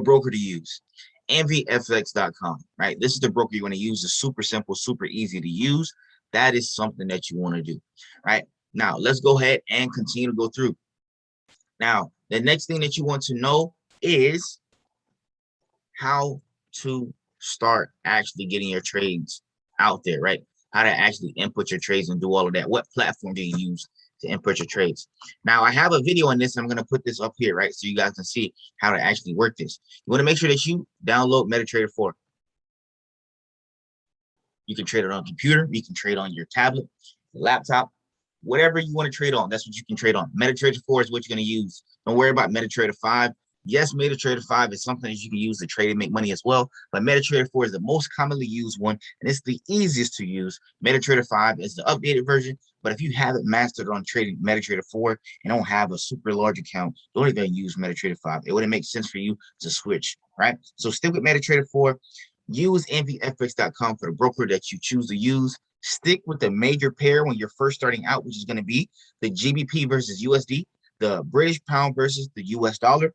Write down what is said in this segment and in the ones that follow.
broker to use. NVFX.com, right? This is the broker you want to use. It's super simple, super easy to use. That is something that you want to do, right? Now, let's go ahead and continue to go through. Now, the next thing that you want to know is how to start actually getting your trades out there, right? How to actually input your trades and do all of that. What platform do you use to input your trades? Now, I have a video on this. I'm going to put this up here, right? So you guys can see how to actually work this. You want to make sure that you download MetaTrader 4. You can trade it on a computer. You can trade on your tablet, your laptop, whatever you want to trade on. That's what you can trade on. MetaTrader 4 is what you're going to use. Don't worry about MetaTrader 5. Yes, MetaTrader 5 is something that you can use to trade and make money as well, but MetaTrader 4 is the most commonly used one, and it's the easiest to use. MetaTrader 5 is the updated version, but if you haven't mastered on trading MetaTrader 4 and don't have a super large account, don't even use MetaTrader 5. It wouldn't make sense for you to switch, right? So stick with MetaTrader 4. Use NVFX.com for the broker that you choose to use. Stick with the major pair when you're first starting out, which is going to be the GBP versus USD, the British pound versus the US dollar.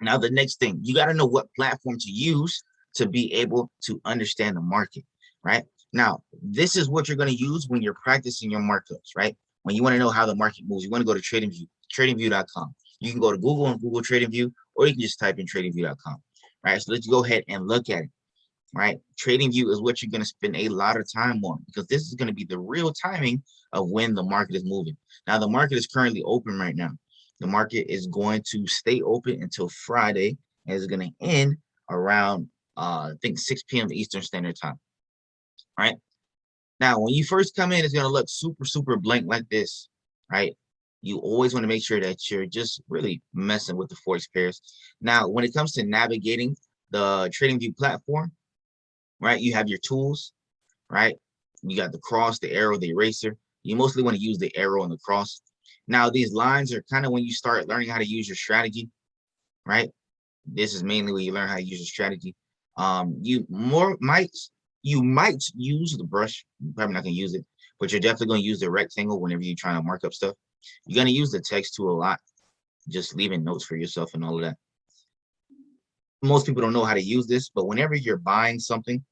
Now, the next thing, you got to know what platform to use to be able to understand the market, right? Now, this is what you're going to use when you're practicing your markups, right? When you want to know how the market moves, you want to go to TradingView, tradingview.com. You can go to Google and Google TradingView, or you can just type in tradingview.com, right? So let's go ahead and look at it, right? TradingView is what you're going to spend a lot of time on because this is going to be the real timing of when the market is moving. Now, the market is currently open right now. The market is going to stay open until Friday, and it's going to end around, I think, 6 p.m. Eastern Standard Time. Right now, when you first come in, it's going to look super, super blank like this, right? You always want to make sure that you're just really messing with the Forex pairs. Now, when it comes to navigating the TradingView platform, right, you have your tools, right? You got the cross, the arrow, the eraser. You mostly want to use the arrow and the cross. Now, these lines are kind of when you start learning how to use your strategy, right? This is mainly when you learn how to use your strategy. You might use the brush. You're probably not going to use it, but you're definitely going to use the rectangle whenever you're trying to mark up stuff. You're going to use the text tool a lot, just leaving notes for yourself and all of that. Most people don't know how to use this, but whenever you're buying something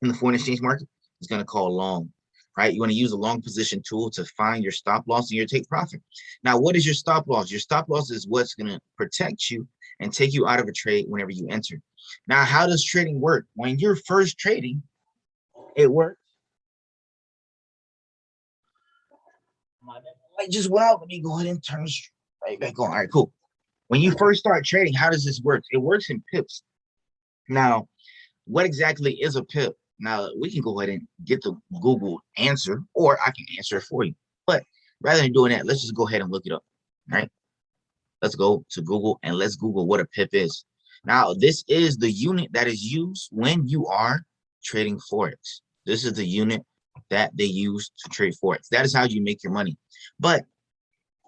in the foreign exchange market, it's going to call long. Right? You want to use a long position tool to find your stop loss and your take profit. Now, what is your stop loss? Your stop loss is what's going to protect you and take you out of a trade whenever you enter. Now, how does trading work? When you're first trading, it works. My light just went out. Let me go ahead and turn right back on. All right, cool. When you first start trading, how does this work? It works in pips. Now, what exactly is a pip? Now, we can go ahead and get the Google answer, or I can answer it for you. But rather than doing that, let's just go ahead and look it up, right? Let's go to Google and let's Google what a pip is. Now, this is the unit that is used when you are trading Forex. This is the unit that they use to trade Forex. That is how you make your money. But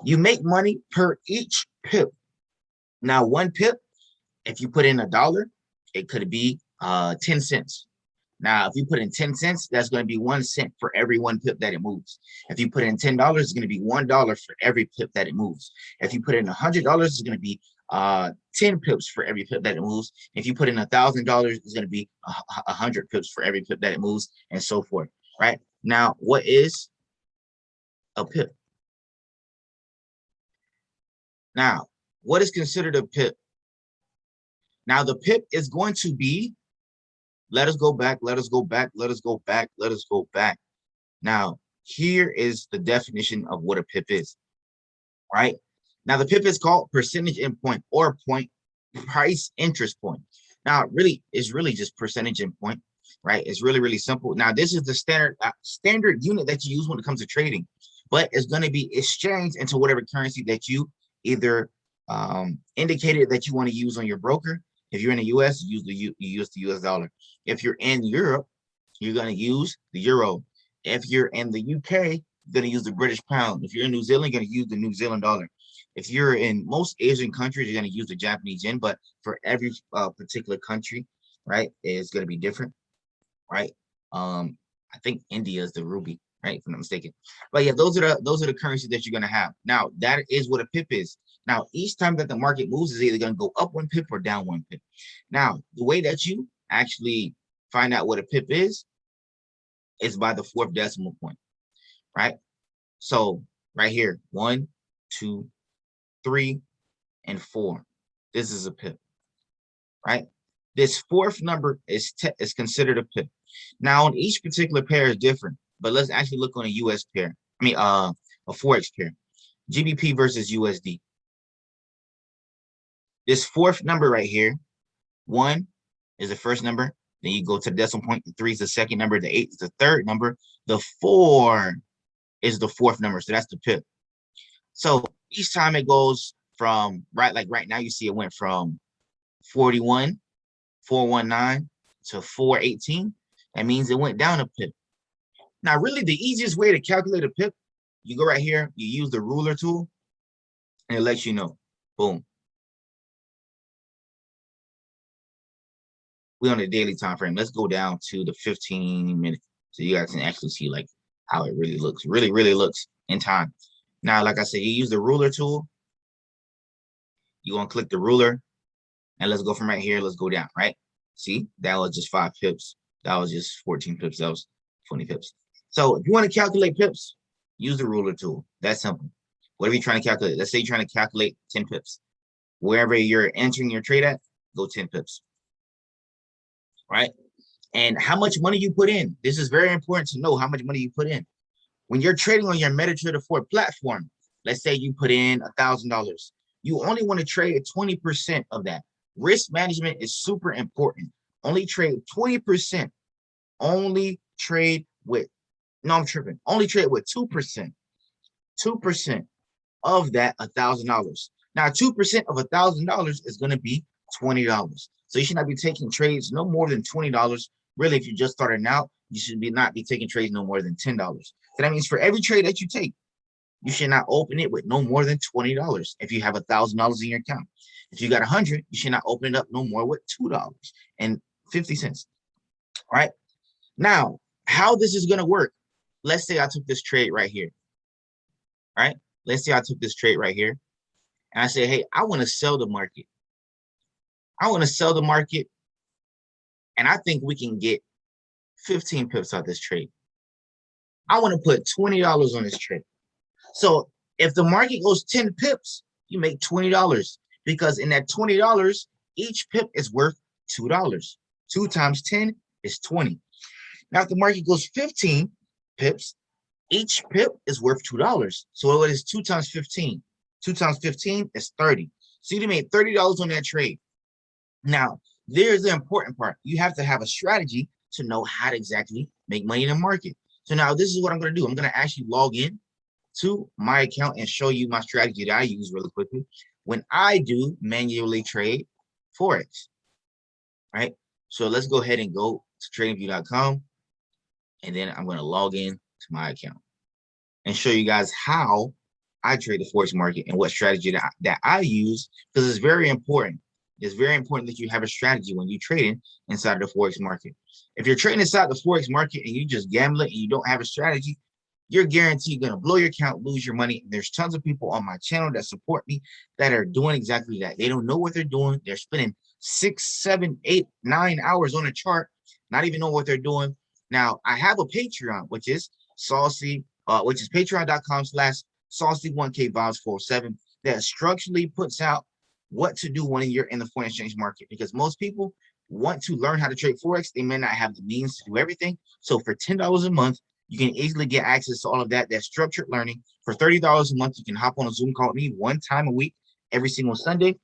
you make money per each pip. Now, one pip, if you put in $1, it could be 10 cents. Now, if you put in 10 cents, that's going to be 1 cent for every one pip that it moves. If you put in $10, it's going to be $1 for every pip that it moves. If you put in $100, it's going to be 10 pips for every pip that it moves. If you put in $1,000, it's going to be 100 pips for every pip that it moves, and so forth. Right? Now, what is a pip? Now, what is considered a pip? Now, the pip is going to be, let us go back, let us go back, let us go back, let us go back. Now, here is the definition of what a pip is, right? Now, the pip is called percentage in point or point price interest point. Now, it's really just percentage in point, right? It's really, really simple. Now, this is the standard unit that you use when it comes to trading, but it's going to be exchanged into whatever currency that you either indicated that you want to use on your broker. If you're in the US, you use the US dollar. If you're in Europe, you're going to use the euro. If you're in the UK, you're going to use the British pound. If you're in New Zealand, you're going to use the New Zealand dollar. If you're in most Asian countries, you're going to use the Japanese yen, but for every particular country, right, it's going to be different, right? I think India is the rupee, right, if I'm not mistaken. But yeah, those are the currencies that you're going to have. Now, that is what a pip is. Now, each time that the market moves is either going to go up 1 pip or down 1 pip. Now, the way that you actually find out what a pip is by the 4th decimal point, right? So right here, 1, 2, 3, and 4. This is a pip, right? This 4th number is considered a pip. Now, on each particular pair is different, but let's actually look on a US pair. A Forex pair, GBP versus USD. This 4th number right here, 1 is the first number. Then you go to the decimal point. The 3 is the second number. The 8 is the third number. The 4 is the 4th number. So that's the pip. So each time it goes from right now, you see it went from 41,419 to 418. That means it went down a pip. Now, really, the easiest way to calculate a pip, you go right here, you use the ruler tool, and it lets you know. Boom. We're on the daily time frame. Let's go down to the 15 minutes so you guys can actually see like how it really looks. Really looks in time. Now, like I said, you use the ruler tool. You're going to click the ruler, and let's go from right here. Let's go down, right? See, that was just 5 pips. That was just 14 pips. That was 20 pips. So if you want to calculate pips, use the ruler tool. That's simple. Whatever you're trying to calculate. Let's say you're trying to calculate 10 pips. Wherever you're entering your trade at, go 10 pips. Right? And how much money you put in. This is very important to know how much money you put in. When you're trading on your MetaTrader 4 platform, let's say you put in $1,000. You only want to trade 20% of that. Risk management is super important. Only trade 20%. Only trade with, only trade with 2%. 2% of that $1,000. Now, 2% of $1,000 is going to be $20. So you should not be taking trades no more than $20. Really, if you're just starting out, you should not be taking trades no more than $10. So that means for every trade that you take, you should not open it with no more than $20 if you have $1,000 in your account. If you got 100, you should not open it up no more with $2.50. All right. Now, how this is going to work. Let's say I took this trade right here. All right. Let's say I took this trade right here. And I say, hey, I want to sell the market. I want to sell the market. And I think we can get 15 pips out this trade. I want to put $20 on this trade. So if the market goes 10 pips, you make $20 because in that $20, each pip is worth $2. 2 times 10 is 20. Now, if the market goes 15 pips, each pip is worth $2. So what is 2 times 15? 2 times 15 is 30. So you made $30 on that trade. Now, there's the important part. You have to have a strategy to know how to exactly make money in the market. So now this is what I'm going to do. I'm going to actually log in to my account and show you my strategy that I use really quickly when I do manually trade Forex, right? So let's go ahead and go to tradingview.com, and then I'm going to log in to my account and show you guys how I trade the Forex market and what strategy that I use, because it's very important. It's very important that you have a strategy when you're trading inside the Forex market. If you're trading inside the Forex market and you just gambling and you don't have a strategy, you're guaranteed going to blow your account, lose your money. There's tons of people on my channel that support me that are doing exactly that. They don't know what they're doing. They're spending 6, 7, 8, 9 hours on a chart, not even know what they're doing. Now, I have a Patreon, which is Saucy, which is patreon.com/Saucy1KVibes47 that structurally puts out what to do when you're in the foreign exchange market, because most people want to learn how to trade Forex. They may not have the means to do everything. So for $10 a month, you can easily get access to all of that. That's structured learning. For $30 a month, you can hop on a Zoom call with me 1 time a week, every single Sunday.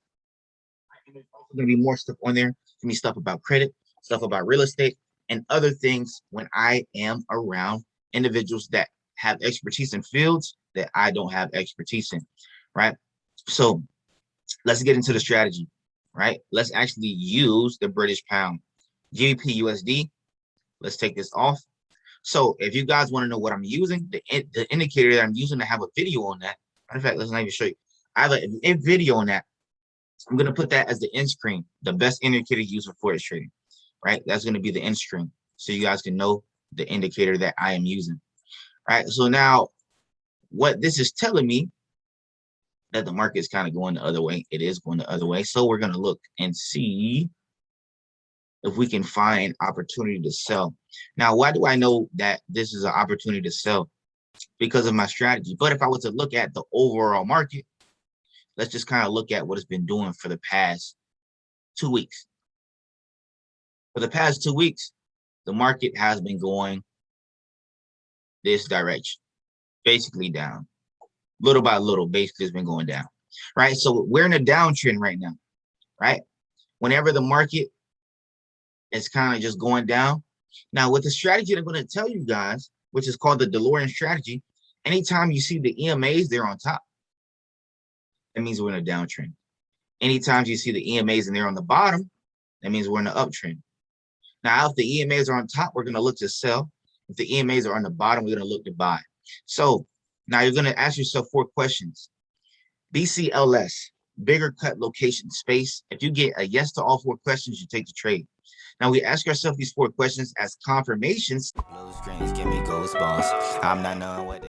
There's also going to be more stuff on there. There's going to be stuff about credit, stuff about real estate, and other things when I am around individuals that have expertise in fields that I don't have expertise in, right? So let's get into the strategy, right? Let's actually use the British pound, GBP USD. Let's take this off. So if you guys want to know what I'm using, the indicator that I'm using, I have a video on that. Matter of fact, let's not even show you. I have a video on that. I'm going to put that as the end screen, the best indicator used for Forex trading, right? That's going to be the end screen. So you guys can know the indicator that I am using, right? So now what this is telling me that the market is kind of going the other way. It is going the other way. So we're going to look and see if we can find opportunity to sell. Now, why do I know that this is an opportunity to sell? Because of my strategy. But if I was to look at the overall market, let's just kind of look at what it's been doing for the past 2 weeks. For the past 2 weeks, the market has been going this direction, basically down. Little by little, basically it's been going down, right? So we're in a downtrend right now, right? Whenever the market is kind of just going down. Now, with the strategy that I'm going to tell you guys, which is called the DeLorean strategy, anytime you see the EMAs, they're on top. That means we're in a downtrend. Anytime you see the EMAs and they're on the bottom, that means we're in an uptrend. Now, if the EMAs are on top, we're going to look to sell. If the EMAs are on the bottom, we're going to look to buy. So now you're going to ask yourself 4 questions. BCLS, bigger cut location space. If you get a yes to all 4 questions, you take the trade. Now we ask ourselves these 4 questions as confirmations. Blue screens give me goosebumps. I'm not knowing what